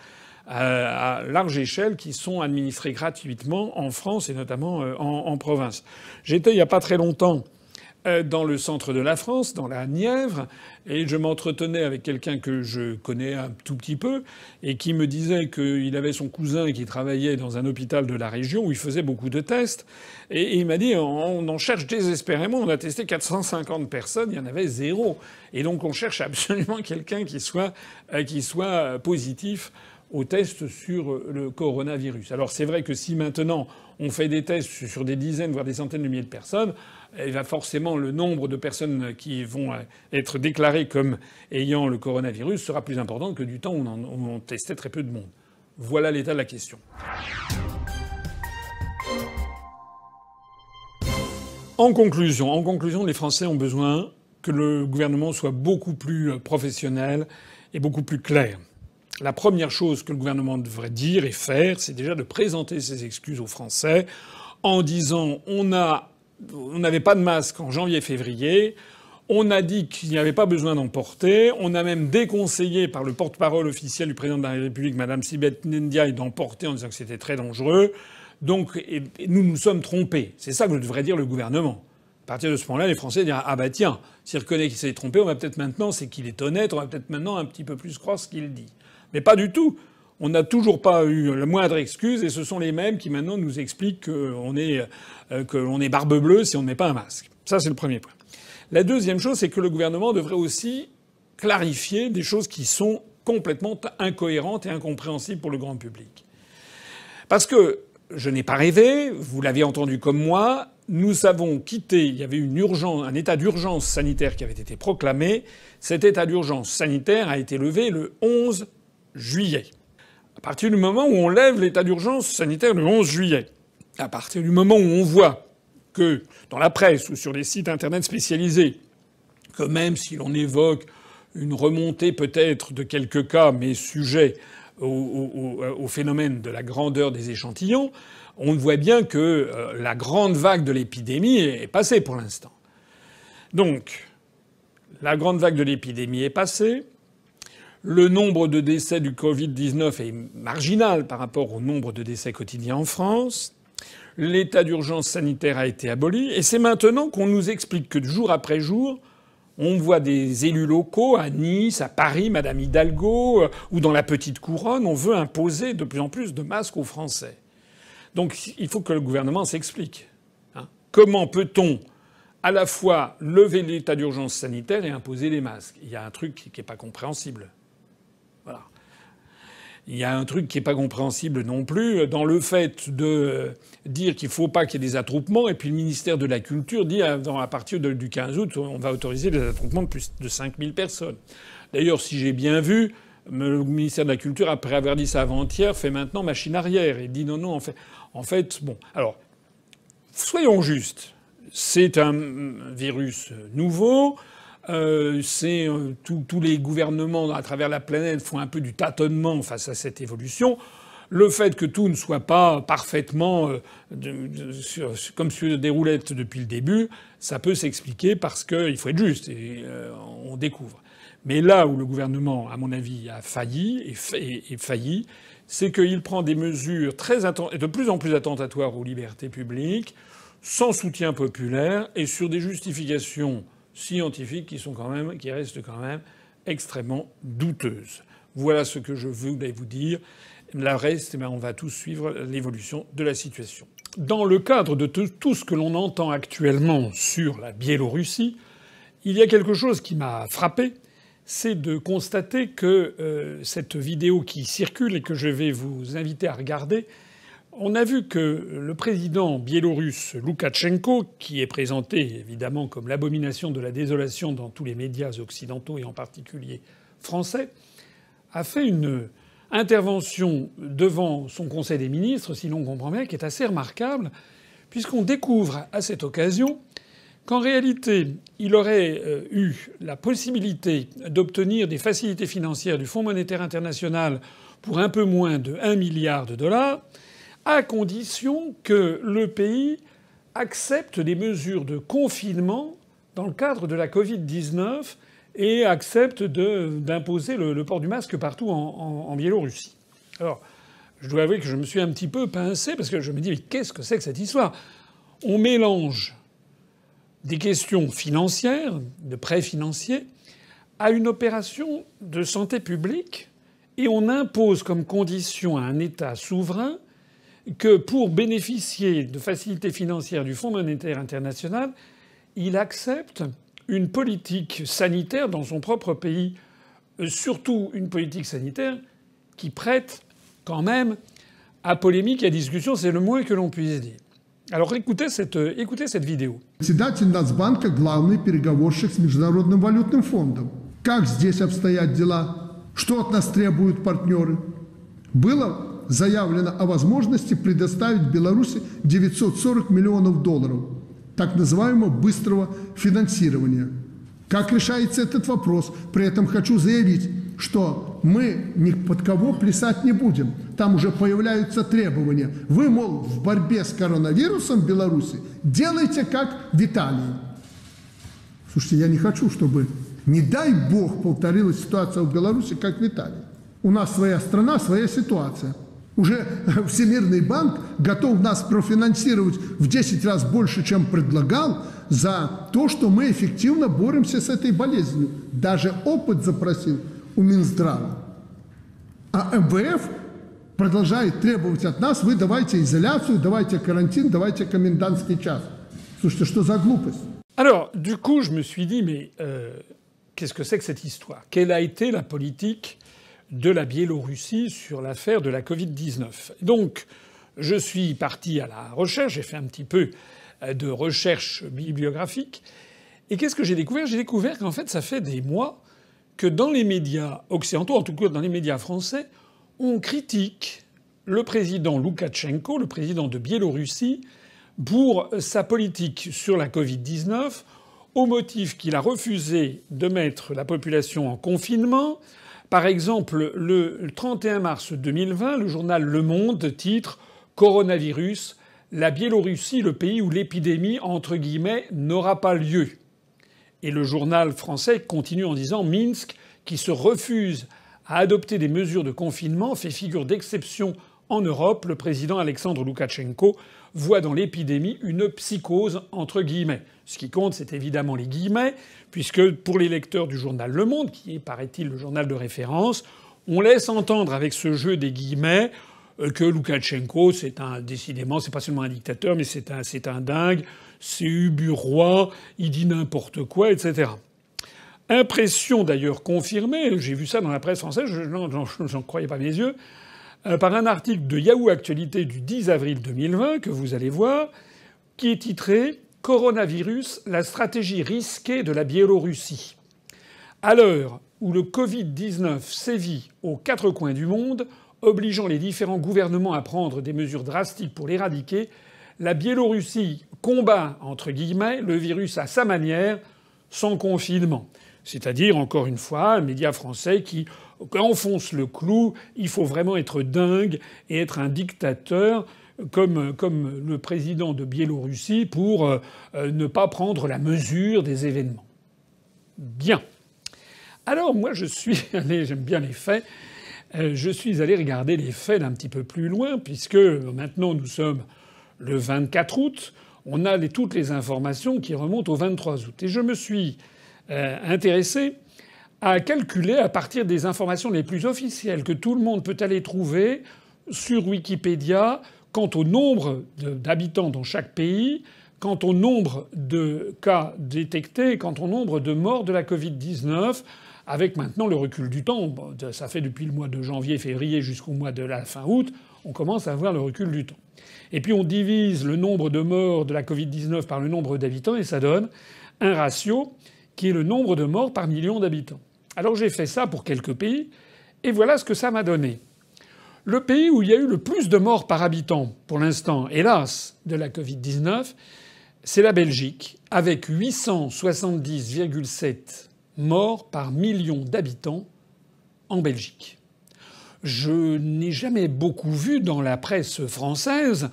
à large échelle qui sont administrés gratuitement en France et notamment en province. J'étais il n'y a pas très longtemps dans le centre de la France, dans la Nièvre, et je m'entretenais avec quelqu'un que je connais un tout petit peu et qui me disait qu'il avait son cousin qui travaillait dans un hôpital de la région où il faisait beaucoup de tests. Et il m'a dit on en cherche désespérément. On a testé 450 personnes, il y en avait 0. Et donc on cherche absolument quelqu'un qui soit positif au test sur le coronavirus. Alors c'est vrai que si maintenant on fait des tests sur des dizaines voire des centaines de milliers de personnes, il va forcément le nombre de personnes qui vont être déclarées comme ayant le coronavirus sera plus important que du temps où on testait très peu de monde. Voilà l'état de la question. En conclusion, les Français ont besoin que le gouvernement soit beaucoup plus professionnel et beaucoup plus clair. La première chose que le gouvernement devrait dire et faire, c'est déjà de présenter ses excuses aux Français en disant on n'avait pas de masque en janvier-février, on a dit qu'il n'y avait pas besoin d'en porter, on a même déconseillé par le porte-parole officiel du président de la République, Mme Sibeth Ndiaye, d'en porter en disant que c'était très dangereux. Donc nous nous sommes trompés. C'est ça que devrait dire le gouvernement. À partir de ce moment-là, les Français diront ah bah tiens, s'il reconnaît qu'il s'est trompé, on va peut-être maintenant, c'est qu'il est honnête, on va peut-être maintenant un petit peu plus croire ce qu'il dit. Mais pas du tout. On n'a toujours pas eu la moindre excuse et ce sont les mêmes qui maintenant nous expliquent qu'on est barbe bleue si on ne met pas un masque. Ça, c'est le premier point. La deuxième chose, c'est que le gouvernement devrait aussi clarifier des choses qui sont complètement incohérentes et incompréhensibles pour le grand public. Parce que je n'ai pas rêvé, vous l'avez entendu comme moi, nous avons quitté, il y avait un état d'urgence sanitaire qui avait été proclamé. Cet état d'urgence sanitaire a été levé le 11 juillet. À partir du moment où on lève l'état d'urgence sanitaire le 11 juillet, à partir du moment où on voit que dans la presse ou sur les sites internet spécialisés, que même si l'on évoque une remontée peut-être de quelques cas, mais sujet au phénomène de la grandeur des échantillons, on voit bien que la grande vague de l'épidémie est passée pour l'instant. Donc, la grande vague de l'épidémie est passée. Le nombre de décès du Covid-19 est marginal par rapport au nombre de décès quotidiens en France. L'état d'urgence sanitaire a été aboli. Et c'est maintenant qu'on nous explique que jour après jour, on voit des élus locaux à Nice, à Paris, Madame Hidalgo, ou dans la Petite Couronne, on veut imposer de plus en plus de masques aux Français. Donc il faut que le gouvernement s'explique. Comment peut-on à la fois lever l'état d'urgence sanitaire et imposer les masques. Il y a un truc qui n'est pas compréhensible. Voilà. Il y a un truc qui n'est pas compréhensible non plus dans le fait de dire qu'il ne faut pas qu'il y ait des attroupements, et puis le ministère de la Culture dit à partir du 15 août, on va autoriser des attroupements de plus de 5000 personnes. D'ailleurs, si j'ai bien vu, le ministère de la Culture, après avoir dit ça avant-hier, fait maintenant machine arrière et dit non, en fait, bon. Alors, soyons justes. C'est un virus nouveau. Tous les gouvernements à travers la planète font un peu du tâtonnement face à cette évolution. Le fait que tout ne soit pas parfaitement comme sur des roulettes depuis le début, ça peut s'expliquer parce qu'il faut être juste et on découvre. Mais là où le gouvernement, à mon avis, a failli et failli, c'est qu'il prend des mesures de plus en plus attentatoires aux libertés publiques, sans soutien populaire et sur des justifications scientifiques qui restent quand même extrêmement douteuses. Voilà ce que je voulais vous dire. Le reste, on va tous suivre l'évolution de la situation. Dans le cadre de tout ce que l'on entend actuellement sur la Biélorussie, il y a quelque chose qui m'a frappé, c'est de constater que cette vidéo qui circule et que je vais vous inviter à regarder, on a vu que le président biélorusse Loukachenko, qui est présenté évidemment comme l'abomination de la désolation dans tous les médias occidentaux et en particulier français, a fait une intervention devant son Conseil des ministres, si l'on comprend bien, qui est assez remarquable, puisqu'on découvre à cette occasion qu'en réalité, il aurait eu la possibilité d'obtenir des facilités financières du Fonds monétaire international pour un peu moins de 1 milliard de dollars, à condition que le pays accepte des mesures de confinement dans le cadre de la Covid-19 et accepte d'imposer le port du masque partout en Biélorussie. Alors, je dois avouer que je me suis un petit peu pincé parce que je me dis mais qu'est-ce que c'est que cette histoire ? On mélange des questions financières, de prêts financiers, à une opération de santé publique et on impose comme condition à un État souverain que pour bénéficier de facilités financières du Fonds monétaire international, il accepte une politique sanitaire dans son propre pays, surtout une politique sanitaire qui prête quand même à polémique et à discussion, c'est le moins que l'on puisse dire. Alors écoutez cette vidéo. Председатель Нацбанка – главный переговорщик с Международным валютным фондом. Как здесь обстоят дела? Что от нас требуют партнеры? Было заявлено о возможности предоставить Беларуси 940 миллионов долларов так называемого быстрого финансирования. Как решается этот вопрос? При этом хочу заявить, что мы ни под кого плясать не будем. Там уже появляются требования. Вы, мол, в борьбе с коронавирусом в Беларуси делайте как в Италии. Слушайте, я не хочу, чтобы, не дай бог, повторилась ситуация в Беларуси, как в Италии. У нас своя страна, своя ситуация. Уже Всемирный банк готов нас профинансировать в 10 раз больше, чем предлагал, за то, что мы эффективно боремся с этой болезнью. Даже опыт запросил у Минздрава. А МВФ продолжает требовать от нас: вы давайте изоляцию, давайте карантин, давайте комендантский час. Слушайте, что за глупость? Alors, du coup, je me suis dit, mais qu'est-ce que c'est que cette histoire ? Quelle a été la politique de la Biélorussie sur l'affaire de la Covid-19 ? Donc, je suis parti à la recherche, j'ai fait un petit peu de recherche bibliographique. Et qu'est-ce que j'ai découvert ? J'ai découvert qu'en fait, ça fait des mois que dans les médias occidentaux, en tout cas dans les médias français, on critique le président Loukachenko, le président de Biélorussie, pour sa politique sur la Covid-19, au motif qu'il a refusé de mettre la population en confinement. Par exemple, le 31 mars 2020, le journal Le Monde titre « Coronavirus, la Biélorussie, le pays où l'épidémie, entre guillemets, n'aura pas lieu ». Et le journal français continue en disant « Minsk, qui se refuse à adopter des mesures de confinement, fait figure d'exception en Europe. Le président Alexandre Loukachenko voit dans l'épidémie une psychose, entre guillemets ». Ce qui compte, c'est évidemment les guillemets, puisque pour les lecteurs du journal Le Monde, qui est, paraît-il, le journal de référence, on laisse entendre avec ce jeu des guillemets que Loukachenko, décidément, c'est pas seulement un dictateur, mais c'est un dingue, c'est Ubu-Roi, il dit n'importe quoi, etc. Impression d'ailleurs confirmée, j'ai vu ça dans la presse française, j'en croyais pas mes yeux, par un article de Yahoo Actualité du 10 avril 2020, que vous allez voir, qui est titré « Coronavirus, la stratégie risquée de la Biélorussie ». À l'heure où le Covid-19 sévit aux quatre coins du monde, obligeant les différents gouvernements à prendre des mesures drastiques pour l'éradiquer, la Biélorussie combat, entre guillemets, le virus à sa manière, sans confinement. C'est-à-dire, encore une fois, un média français qui enfonce le clou. Il faut vraiment être dingue et être un dictateur comme le président de Biélorussie pour ne pas prendre la mesure des événements. Bien. Alors moi je suis allé, j'aime bien les faits, je suis allé regarder les faits d'un petit peu plus loin, puisque maintenant nous sommes le 24 août, on a toutes les informations qui remontent au 23 août. Et je me suis intéressé à calculer à partir des informations les plus officielles que tout le monde peut aller trouver sur Wikipédia quant au nombre d'habitants dans chaque pays, quant au nombre de cas détectés, quant au nombre de morts de la Covid-19, avec maintenant le recul du temps. Ça fait depuis le mois de janvier, février jusqu'au mois de la fin août, on commence à avoir le recul du temps. Et puis on divise le nombre de morts de la Covid-19 par le nombre d'habitants et ça donne un ratio qui est le nombre de morts par million d'habitants. Alors j'ai fait ça pour quelques pays et voilà ce que ça m'a donné. Le pays où il y a eu le plus de morts par habitant, pour l'instant, hélas, de la Covid-19, c'est la Belgique, avec 870,7 morts par million d'habitants en Belgique. Je n'ai jamais beaucoup vu dans la presse française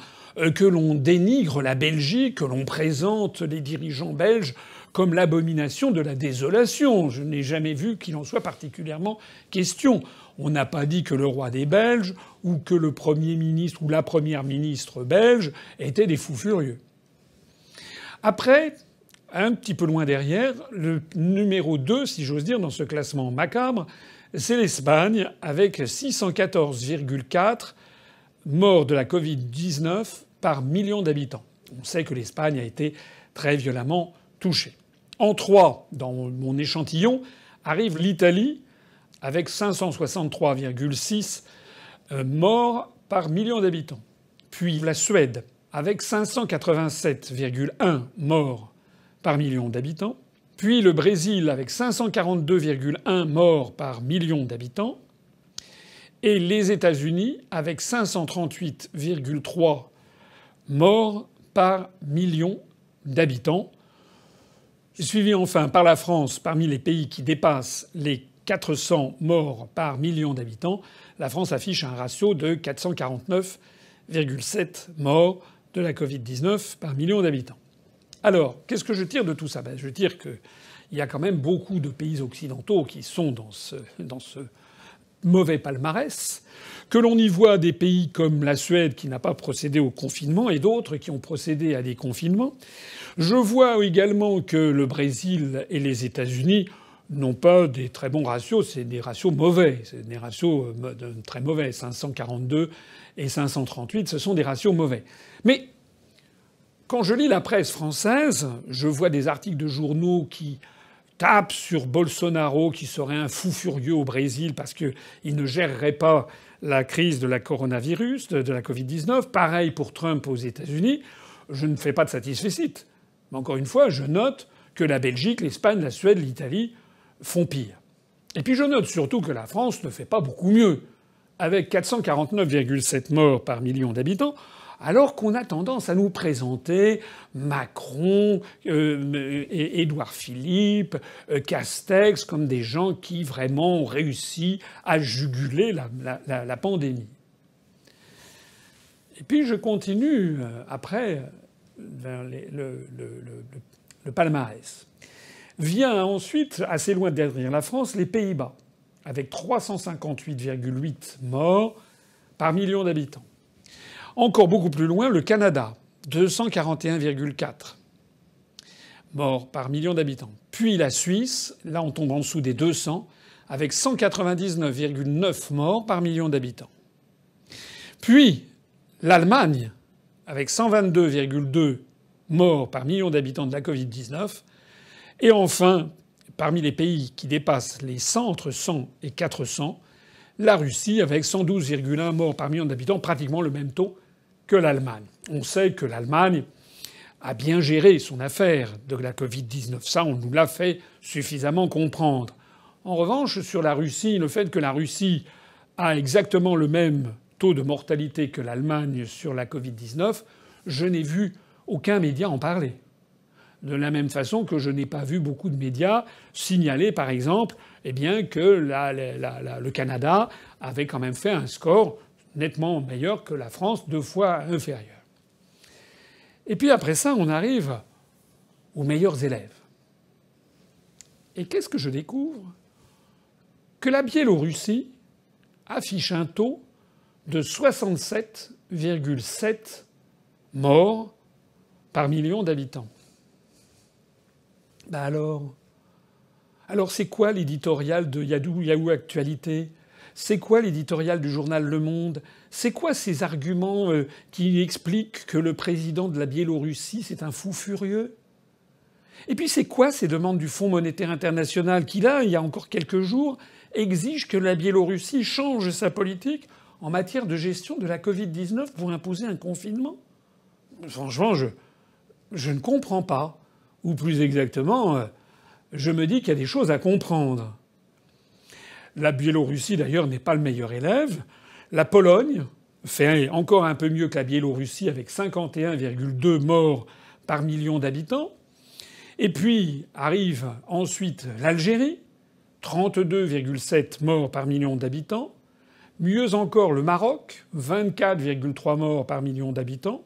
que l'on dénigre la Belgique, que l'on présente les dirigeants belges comme l'abomination de la désolation. Je n'ai jamais vu qu'il en soit particulièrement question. On n'a pas dit que le roi des Belges ou que le Premier ministre ou la Première ministre belge étaient des fous furieux. Après, un petit peu loin derrière, le numéro 2, si j'ose dire, dans ce classement macabre, c'est l'Espagne, avec 614,4 morts de la Covid-19 par million d'habitants. On sait que l'Espagne a été très violemment touchée. En 3, dans mon échantillon, arrive l'Italie, avec 563,6 morts par million d'habitants. Puis la Suède, avec 587,1 morts par million d'habitants. Puis le Brésil, avec 542,1 morts par million d'habitants. Et les États-Unis, avec 538,3 morts par million d'habitants. Suivi enfin par la France, parmi les pays qui dépassent les 400 morts par million d'habitants. La France affiche un ratio de 449,7 morts de la Covid-19 par million d'habitants. Alors, qu'est-ce que je tire de tout ça ? Je tire qu'il y a quand même beaucoup de pays occidentaux qui sont dans ce mauvais palmarès, que l'on y voit des pays comme la Suède qui n'a pas procédé au confinement et d'autres qui ont procédé à des confinements. Je vois également que le Brésil et les États-Unis n'ont pas des très bons ratios, c'est des ratios mauvais, c'est des ratios très mauvais. 542 et 538, ce sont des ratios mauvais. Mais quand je lis la presse française, je vois des articles de journaux qui tapent sur Bolsonaro, qui serait un fou furieux au Brésil parce qu'il ne gérerait pas la crise de la coronavirus, de la Covid-19. Pareil pour Trump aux États-Unis. Je ne fais pas de satisfecit. Mais encore une fois, je note que la Belgique, l'Espagne, la Suède, l'Italie font pire. Et puis je note surtout que la France ne fait pas beaucoup mieux, avec 449,7 morts par million d'habitants, alors qu'on a tendance à nous présenter Macron, Édouard Philippe, Castex comme des gens qui vraiment ont réussi à juguler la pandémie. Et puis je continue après vers le palmarès. Vient ensuite, assez loin derrière la France, les Pays-Bas, avec 358,8 morts par million d'habitants. Encore beaucoup plus loin, le Canada, 241,4 morts par million d'habitants. Puis la Suisse, là on tombe en dessous des 200, avec 199,9 morts par million d'habitants. Puis l'Allemagne, avec 122,2 morts par million d'habitants de la Covid-19. Et enfin, parmi les pays qui dépassent les 100, entre 100 et 400, la Russie avec 112,1 morts par million d'habitants, pratiquement le même taux que l'Allemagne. On sait que l'Allemagne a bien géré son affaire de la Covid-19. Ça, on nous l'a fait suffisamment comprendre. En revanche, sur la Russie, le fait que la Russie a exactement le même taux de mortalité que l'Allemagne sur la Covid-19, je n'ai vu aucun média en parler. De la même façon que je n'ai pas vu beaucoup de médias signaler, par exemple, eh bien, que le Canada avait quand même fait un score nettement meilleur que la France, 2 fois inférieur. Et puis après ça, on arrive aux meilleurs élèves. Et qu'est-ce que je découvre ? Que la Biélorussie affiche un taux de 67,7 morts par million d'habitants. Ben alors c'est quoi l'éditorial de Yahoo Actualité ? C'est quoi l'éditorial du journal Le Monde ? C'est quoi ces arguments qui expliquent que le président de la Biélorussie, c'est un fou furieux ? Et puis c'est quoi ces demandes du Fonds monétaire international qui, là, il y a encore quelques jours, exige que la Biélorussie change sa politique en matière de gestion de la Covid-19 pour imposer un confinement ? Franchement, je ne comprends pas. Ou plus exactement, je me dis qu'il y a des choses à comprendre. La Biélorussie, d'ailleurs, n'est pas le meilleur élève. La Pologne fait encore un peu mieux que la Biélorussie avec 51,2 morts par million d'habitants. Et puis arrive ensuite l'Algérie, 32,7 morts par million d'habitants. Mieux encore le Maroc, 24,3 morts par million d'habitants.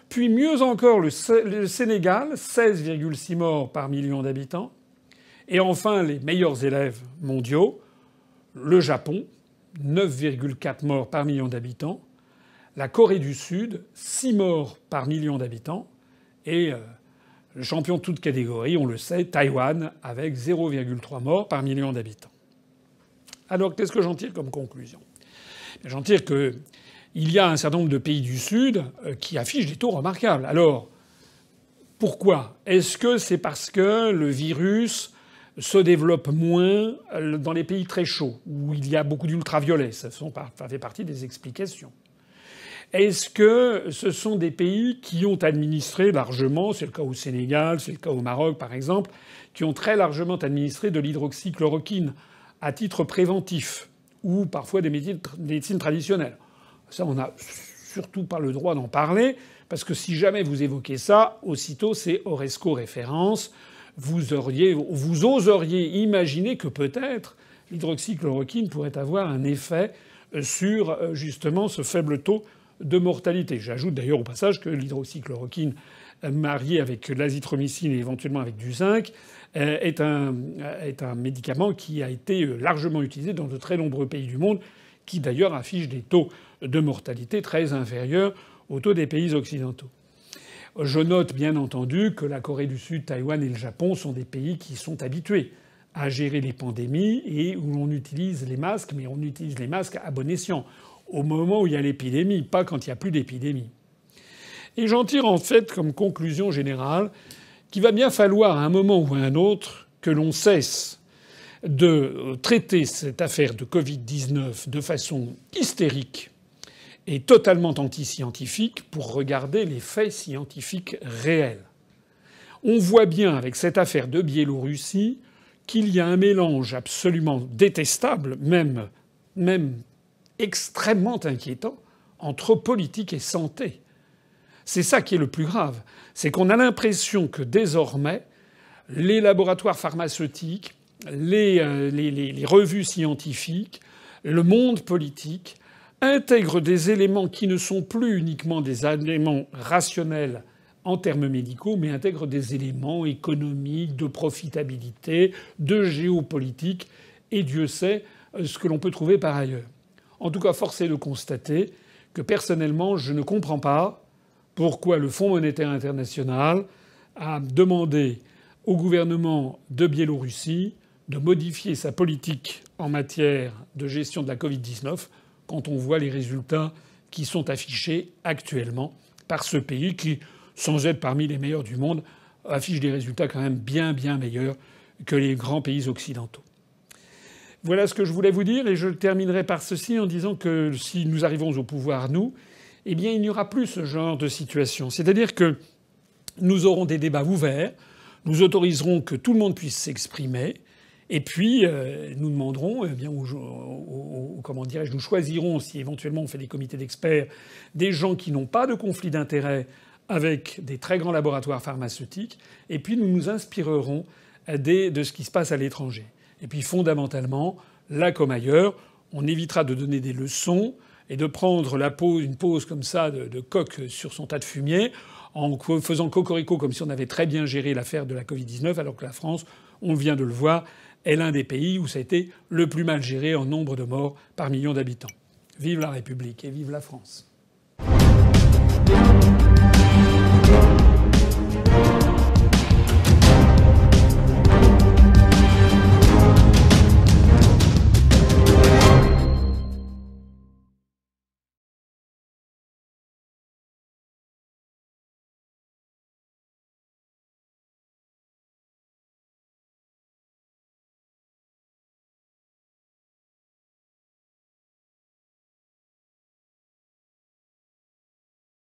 Puis mieux encore le Sénégal, 16,6 morts par million d'habitants. Et enfin les meilleurs élèves mondiaux, le Japon, 9,4 morts par million d'habitants. La Corée du Sud, 6 morts par million d'habitants. Et le champion de toute catégorie, on le sait, Taïwan, avec 0,3 morts par million d'habitants. Alors qu'est-ce que j'en tire comme conclusion ? J'en tire que il y a un certain nombre de pays du Sud qui affichent des taux remarquables. Alors, pourquoi ? Est-ce que c'est parce que le virus se développe moins dans les pays très chauds, où il y a beaucoup d'ultraviolets ? Ça fait partie des explications. Est-ce que ce sont des pays qui ont administré largement, c'est le cas au Sénégal, c'est le cas au Maroc par exemple, qui ont très largement administré de l'hydroxychloroquine à titre préventif, ou parfois des médecines traditionnelles ? Ça, on n'a surtout pas le droit d'en parler, parce que si jamais vous évoquez ça, aussitôt c'est Oresco référence. Vous oseriez imaginer que peut-être l'hydroxychloroquine pourrait avoir un effet sur justement ce faible taux de mortalité. J'ajoute d'ailleurs au passage que l'hydroxychloroquine mariée avec l'azithromycine et éventuellement avec du zinc est un médicament qui a été largement utilisé dans de très nombreux pays du monde, qui d'ailleurs affichent des taux de mortalité très inférieurs aux taux des pays occidentaux. Je note bien entendu que la Corée du Sud, Taïwan et le Japon sont des pays qui sont habitués à gérer les pandémies et où on utilise les masques, mais on utilise les masques à bon escient, au moment où il y a l'épidémie, pas quand il n'y a plus d'épidémie. Et j'en tire en fait comme conclusion générale qu'il va bien falloir à un moment ou à un autre que l'on cesse de traiter cette affaire de Covid-19 de façon hystérique et totalement anti-scientifique pour regarder les faits scientifiques réels. On voit bien avec cette affaire de Biélorussie qu'il y a un mélange absolument détestable, même extrêmement inquiétant, entre politique et santé. C'est ça qui est le plus grave. C'est qu'on a l'impression que désormais, les laboratoires pharmaceutiques, les revues scientifiques, le monde politique intègrent des éléments qui ne sont plus uniquement des éléments rationnels en termes médicaux, mais intègrent des éléments économiques, de profitabilité, de géopolitique, et Dieu sait ce que l'on peut trouver par ailleurs. En tout cas, force est de constater que personnellement, je ne comprends pas pourquoi le Fonds monétaire international a demandé au gouvernement de Biélorussie de modifier sa politique en matière de gestion de la Covid-19 quand on voit les résultats qui sont affichés actuellement par ce pays qui, sans être parmi les meilleurs du monde, affiche des résultats quand même bien meilleurs que les grands pays occidentaux. Voilà ce que je voulais vous dire, et je terminerai par ceci en disant que si nous arrivons au pouvoir, nous, eh bien il n'y aura plus ce genre de situation. C'est-à-dire que nous aurons des débats ouverts, nous autoriserons que tout le monde puisse s'exprimer, et puis nous demanderons, eh bien, comment dirais-je, nous choisirons, si éventuellement on fait des comités d'experts, des gens qui n'ont pas de conflit d'intérêts avec des très grands laboratoires pharmaceutiques, et puis nous nous inspirerons de ce qui se passe à l'étranger. Et puis fondamentalement, là comme ailleurs, on évitera de donner des leçons et de prendre une pause comme ça de coq sur son tas de fumier en faisant cocorico comme si on avait très bien géré l'affaire de la Covid-19, alors que la France, on vient de le voir, est l'un des pays où ça a été le plus mal géré en nombre de morts par million d'habitants. Vive la République et vive la France.